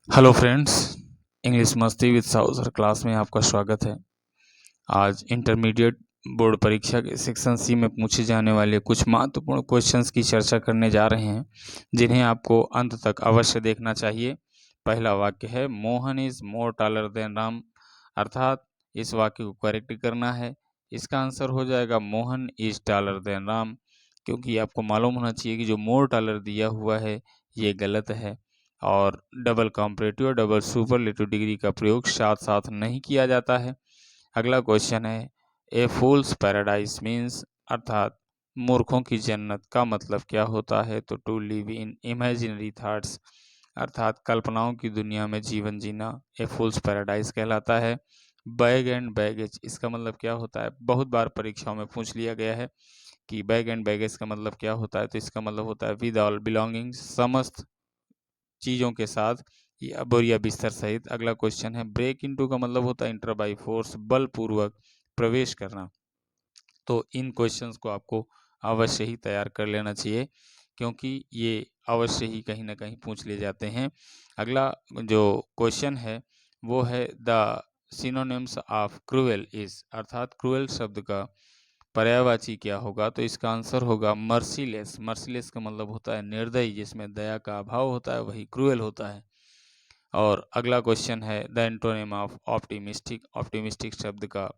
Hello friends, English मस्ती with Sahu sir class में आपका स्वागत है। आज इंटरमीडिएट बोर्ड परीक्षा के सेक्शन सी में पूछे जाने वाले कुछ महत्वपूर्ण क्वेश्चंस की चर्चा करने जा रहे हैं, जिन्हें आपको अंत तक अवश्य देखना चाहिए। पहला वाक्य है Mohan is more taller than Ram, अर्थात इस वाक्य को करेक्ट करना है। इसका आंसर हो जाएगा Mohan is taller than Ram, क्योंकि आपको मालूम होना चाहिए कि जो मोर टालर दिया हुआ है ये गलत है और डबल कॉम्परेटिव और डबल सुपरलेटिव डिग्री का प्रयोग साथ साथ नहीं किया जाता है। अगला क्वेश्चन है ए फूल्स पैराडाइज मीन्स, अर्थात मूर्खों की जन्नत का मतलब क्या होता है? तो to live in imaginary thoughts, अर्थात कल्पनाओं की दुनिया में जीवन जीना ए फूल्स पैराडाइज कहलाता है। बैग एंड बैगेज, इसका मतलब क्या होता है? बहुत बार परीक्षाओं में पूछ लिया गया है कि बैग एंड बैगेज का मतलब क्या होता है। तो इसका मतलब होता है विद ऑल बिलोंगिंग्स, समस्त चीज़ों के साथ या बोरिया बिस्तर सहित। अगला क्वेश्चन है ब्रेक इनटू का मतलब होता है इंटर बाय फोर्स, बलपूर्वक प्रवेश करना। तो इन क्वेश्चंस को आपको अवश्य ही तैयार कर लेना चाहिए, क्योंकि ये अवश्य ही कहीं ना कहीं पूछ लिए जाते हैं। अगला जो क्वेश्चन है वो है the synonyms of cruel is, अर्थात क्रूएल शब्द का पर्यायवाची क्या होगा? तो इसका आंसर होगा मर्सीलेस। मर्सीलेस का मतलब होता है निर्दयी, जिसमें दया का अभाव होता है वही क्रूएल होता है। और अगला क्वेश्चन है the antonym of optimistic, optimistic शब्द का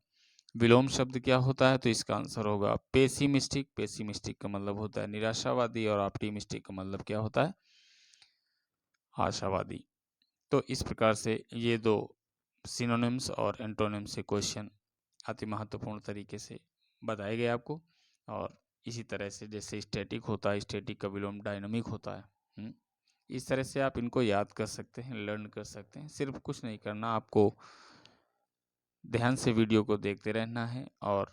विलोम शब्द क्या होता है? तो इसका आंसर होगा पेसिमिस्टिक। पेसिमिस्टिक का मतलब होता है निराशावादी और ऑप्टिमिस्टिक का मतलब क्या होता है? आशावादी। तो इस प्रकार से ये दो सिनोनिम्स और एंटोनिम्स से क्वेश्चन अति महत्वपूर्ण तरीके से बताए गए आपको। और इसी तरह से जैसे स्टैटिक होता है, स्टैटिक का विलोम डायनामिक होता है। इस तरह से आप इनको याद कर सकते हैं, लर्न कर सकते हैं। सिर्फ कुछ नहीं करना, आपको ध्यान से वीडियो को देखते रहना है। और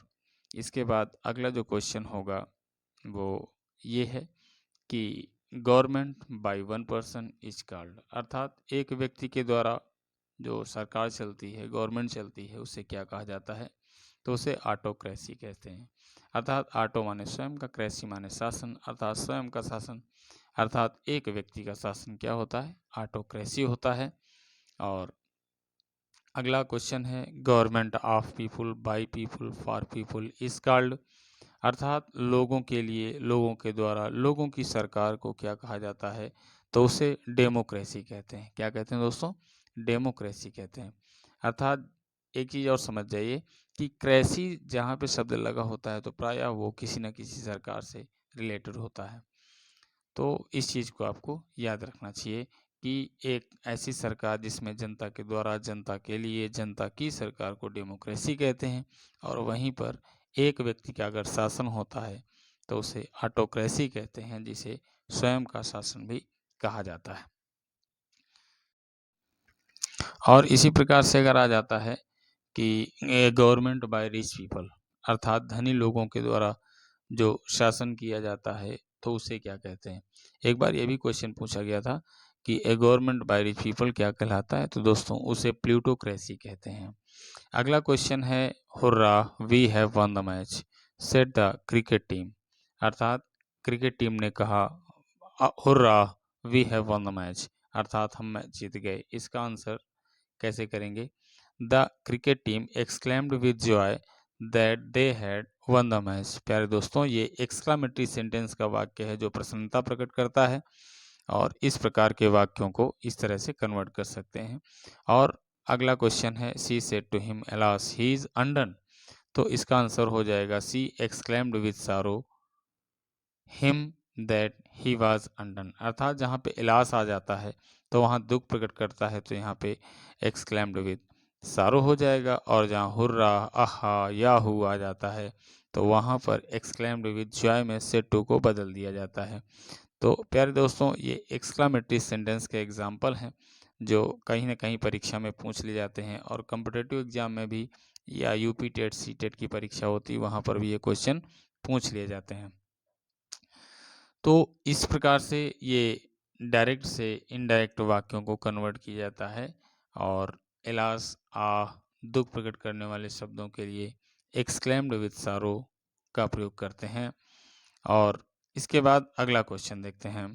इसके बाद अगला जो क्वेश्चन होगा वो ये है कि government by one person is called, अर्थात एक व्यक्ति के द्वारा जो सरकार चलती है, गवर्नमेंट चलती है, उसे क्या कहा जाता है? तो उसे ऑटोक्रेसी कहते हैं। अर्थात ऑटो माने स्वयं का, क्रेसी माने शासन, अर्थात स्वयं का शासन, अर्थात एक व्यक्ति का शासन क्या होता है? ऑटोक्रेसी होता है। और अगला क्वेश्चन है government of people by people for people is called, अर्थात लोगों के लिए, लोगों के द्वारा, लोगों की सरकार को क्या कहा जाता है? तो उसे डेमोक्रेसी कहते हैं। क्या कहते हैं दोस्तों? डेमोक्रेसी कहते हैं। अर्थात एक चीज़ और समझ जाइए कि क्रेसी जहाँ पे शब्द लगा होता है तो प्रायः वो किसी न किसी सरकार से रिलेटेड होता है। तो इस चीज़ को आपको याद रखना चाहिए कि एक ऐसी सरकार जिसमें जनता के द्वारा, जनता के लिए, जनता की सरकार को डेमोक्रेसी कहते हैं। और वहीं पर एक व्यक्ति का अगर शासन होता है तो उसे ऑटोक्रेसी कहते हैं, जिसे स्वयं का शासन भी कहा जाता है। और इसी प्रकार से अगर आ जाता है कि गवर्नमेंट बाय रिच पीपल, अर्थात धनी लोगों के द्वारा जो शासन किया जाता है तो उसे क्या कहते हैं? एक बार ये भी क्वेश्चन पूछा गया था कि ए गवर्नमेंट बाय रिच पीपल क्या कहलाता है? तो दोस्तों उसे प्लूटोक्रेसी कहते हैं। अगला क्वेश्चन है hurrah we have won the match said the cricket team, अर्थात क्रिकेट टीम ने कहा hurrah we have won the match, अर्थात हम मैच जीत गए। इसका आंसर कैसे करेंगे? The cricket team exclaimed with joy that they had won the match. प्यारे दोस्तों, ये एक्सक्लामेटरी सेंटेंस का वाक्य है जो प्रसन्नता प्रकट करता है। और इस प्रकार के वाक्यों को इस तरह से कन्वर्ट कर सकते हैं। और अगला क्वेश्चन है she said to him alas he is undone, तो इसका आंसर हो जाएगा she exclaimed with sorrow him that he was undone, अर्थात जहाँ पे इलास आ जाता है तो वहाँ दुख प्रकट करता है, तो यहाँ पे एक्सक्लेम्ड विद सारो हो जाएगा। और जहाँ हुर्रा, आहा, याहू आ जाता है तो वहाँ पर एक्सक्लेम्ड विद जॉय में से टू को बदल दिया जाता है। तो प्यारे दोस्तों, ये एक्सक्लामेटरी सेंटेंस के एग्जाम्पल हैं जो कहीं ना कहीं परीक्षा में पूछ लिए जाते हैं। और कम्पिटेटिव एग्जाम में भी या यूपी टेट सी टेट की परीक्षा होती है, वहाँ पर भी ये क्वेश्चन पूछ लिए जाते हैं। तो इस प्रकार से ये डायरेक्ट से इनडायरेक्ट वाक्यों को कन्वर्ट किया जाता है। और एलास, आह, दुख प्रकट करने वाले शब्दों के लिए एक्सक्लेम्ड विद सारो का प्रयोग करते हैं। और इसके बाद अगला क्वेश्चन देखते हैं।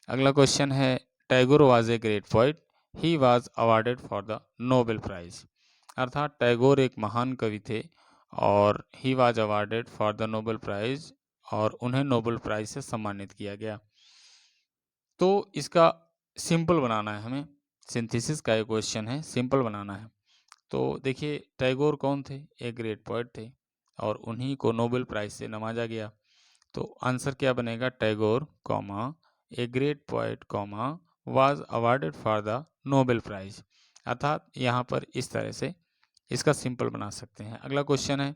अगला क्वेश्चन है Tagore was a great poet he was awarded for the Nobel prize. अर्थात टैगोर एक महान कवि थे और he was awarded for the Nobel prize, और उन्हें नोबेल प्राइज से सम्मानित किया गया। तो इसका सिंपल बनाना है हमें, सिंथेसिस का एक क्वेश्चन है, सिंपल बनाना है। तो देखिए टैगोर कौन थे? एक ग्रेट पोएट थे और उन्हीं को नोबेल प्राइज से नवाजा गया। तो आंसर क्या बनेगा? Tagore comma a great poet comma was awarded for the Nobel prize. अर्थात यहाँ पर इस तरह से इसका सिंपल बना सकते हैं। अगला क्वेश्चन है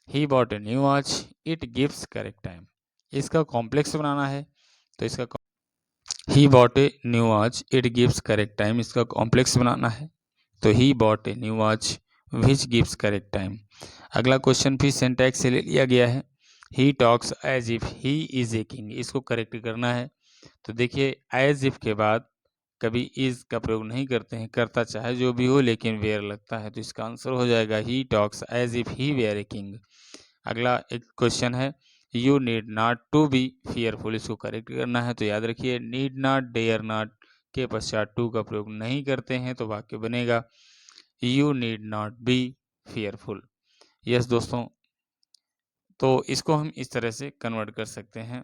he bought a new watch it gives correct time. इसका कॉम्प्लेक्स बनाना है, तो इसका he bought a new watch it gives correct time, इसका कॉम्प्लेक्स बनाना है। तो he bought a new watch which gives correct time. अगला क्वेश्चन भी सिंटैक्स से ले लिया गया है। He talks as if he is a king, इसको करेक्ट करना है। तो देखिए एज इफ के बाद कभी इज का प्रयोग नहीं करते हैं, करता चाहे जो भी हो लेकिन वेयर लगता है, तो इसका आंसर हो जाएगा he talks as if he were a king. अगला एक क्वेश्चन है you need not to be fearful, इसको करेक्ट करना है। तो याद रखिए नीड नॉट डेयर नॉट के पश्चात टू का प्रयोग नहीं करते हैं, तो वाक्य बनेगा you need not be fearful. Yes दोस्तों, तो इसको हम इस तरह से कन्वर्ट कर सकते हैं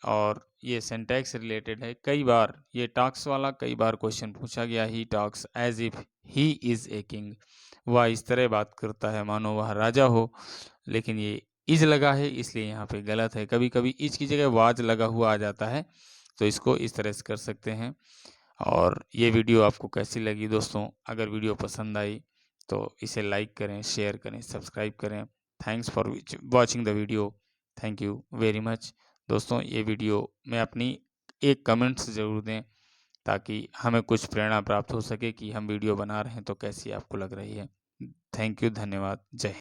और ये सिंटैक्स रिलेटेड है। कई बार ये टॉक्स वाला कई बार क्वेश्चन पूछा गया, he talks as if he is a king, वह इस तरह बात करता है मानो वह राजा हो, लेकिन ये इज लगा है इसलिए यहाँ पे गलत है। कभी कभी इज की जगह वाज लगा हुआ आ जाता है, तो इसको इस तरह से कर सकते हैं। और ये वीडियो आपको कैसी लगी दोस्तों? अगर वीडियो पसंद आई तो इसे लाइक करें, शेयर करें, सब्सक्राइब करें। Thanks for watching the video. Thank you very much दोस्तों। ये वीडियो में अपनी एक कमेंट्स ज़रूर दें ताकि हमें कुछ प्रेरणा प्राप्त हो सके कि हम वीडियो बना रहे हैं तो कैसी आपको लग रही है। थैंक यू, धन्यवाद, जय हिंद।